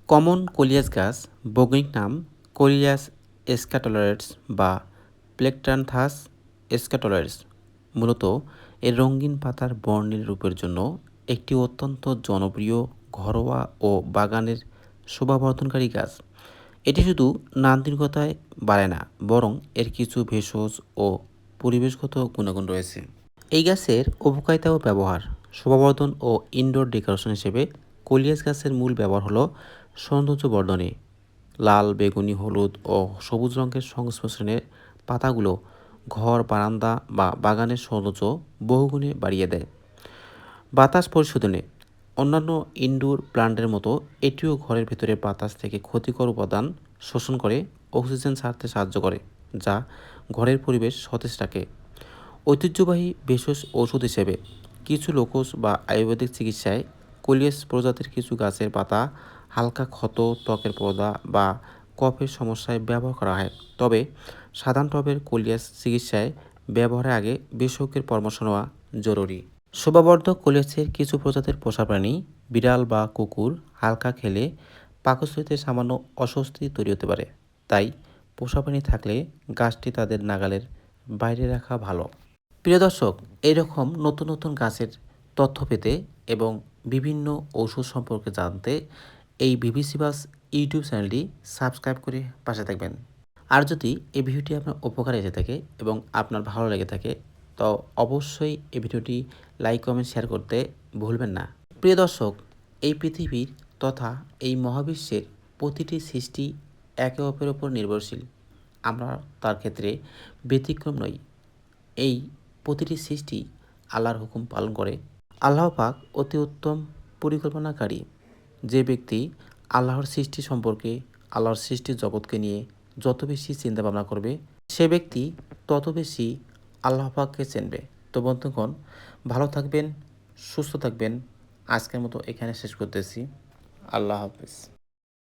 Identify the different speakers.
Speaker 1: Common coleus গাছ, বৈজ্ঞানিক নাম কোলিয়াস এসকাটোলারেটস বা প্লেকট্রান্থাস এসকাটোলারেটস, মূলত এর রঙিন পাতার বর্ণিল রূপের জন্য একটি অত্যন্ত জনপ্রিয় ঘরোয়া ও বাগানের শোভাবর্ধনকারী গাছ। এটি শুধু নান্দনিকতায় বাড়ে না, বরং এর কিছু ভেষজ ও পরিবেশগত গুণাগুণ রয়েছে। এই গাছের উপকারিতা ও ব্যবহার: শোভাবর্ধন ও ইনডোর ডেকোরেশন হিসেবে কোলিয়াস গাছের মূল ব্যবহার হলো সৌন্দর্য বর্ধনে। লাল, বেগুনি, হলুদ ও সবুজ রঙের সংমিশ্রণে পাতাগুলো ঘর, বারান্দা বা বাগানের সৌন্দর্য বহুগুণে বাড়িয়ে দেয়। বাতাস পরিশোধনে: অন্যান্য ইনডোর প্লান্টের মতো এটিও ঘরের ভেতরে বাতাস থেকে ক্ষতিকর উপাদান শোষণ করে অক্সিজেন ছাড়তে সাহায্য করে, যা ঘরের পরিবেশ সতেজ রাখে। ঐতিহ্যবাহী ভেষজ ঔষধ হিসেবে কিছু লোকজ বা আয়ুর্বেদিক চিকিৎসায় কোলিয়াস প্রজাতির কিছু গাছের পাতা হালকা ক্ষত, ত্বকের পর্দা বা কফের সমস্যায় ব্যবহার করা হয়। তবে সাধারণ টবের কোলিয়াস চিকিৎসায় ব্যবহারের আগে বিশেষজ্ঞের পরামর্শ নেওয়া জরুরি। শোভাবর্ধক কোলিয়াসের কিছু প্রজাতির পোষা প্রাণী, বিড়াল বা কুকুর হালকা খেলে পাকস্থলীতে সামান্য অস্বস্তি তৈরি হতে পারে। তাই পোষা প্রাণী থাকলে গাছটি তাদের নাগালের বাইরে রাখা ভালো। প্রিয় দর্শক, এইরকম নতুন নতুন গাছের তথ্য পেতে এবং বিভিন্ন ঔষধ সম্পর্কে জানতে এই বিবিসি বাস ইউটিউব চ্যানেলটি সাবস্ক্রাইব করে পাশে থাকবেন। আর যদি এই ভিডিওটি আপনার উপকারে এসে থাকে এবং আপনার ভালো লেগে থাকে, তো অবশ্যই এই ভিডিওটি লাইক, কমেন্ট, শেয়ার করতে ভুলবেন না। প্রিয় দর্শক, এই পৃথিবীর তথা এই মহাবিশ্বের প্রতিটি সৃষ্টি একে অপরের উপর নির্ভরশীল। আমরা তার ক্ষেত্রে ব্যতিক্রম নই। এই প্রতিটি সৃষ্টি আল্লাহর হুকুম পালন করে। আল্লাহ পাক অতি উত্তম পরিকল্পনাকারী। যে ব্যক্তি আল্লাহর সৃষ্টি সম্পর্কে, আল্লাহর সৃষ্টির জগৎকে নিয়ে যত বেশি চিন্তা ভাবনা করবে, সে ব্যক্তি তত বেশি আল্লাহ পাককে চিনবে। তো বন্ধুগণ, ভালো থাকবেন, সুস্থ থাকবেন। আজকের মতো এখানে শেষ করতেছি। আল্লাহ হাফেজ।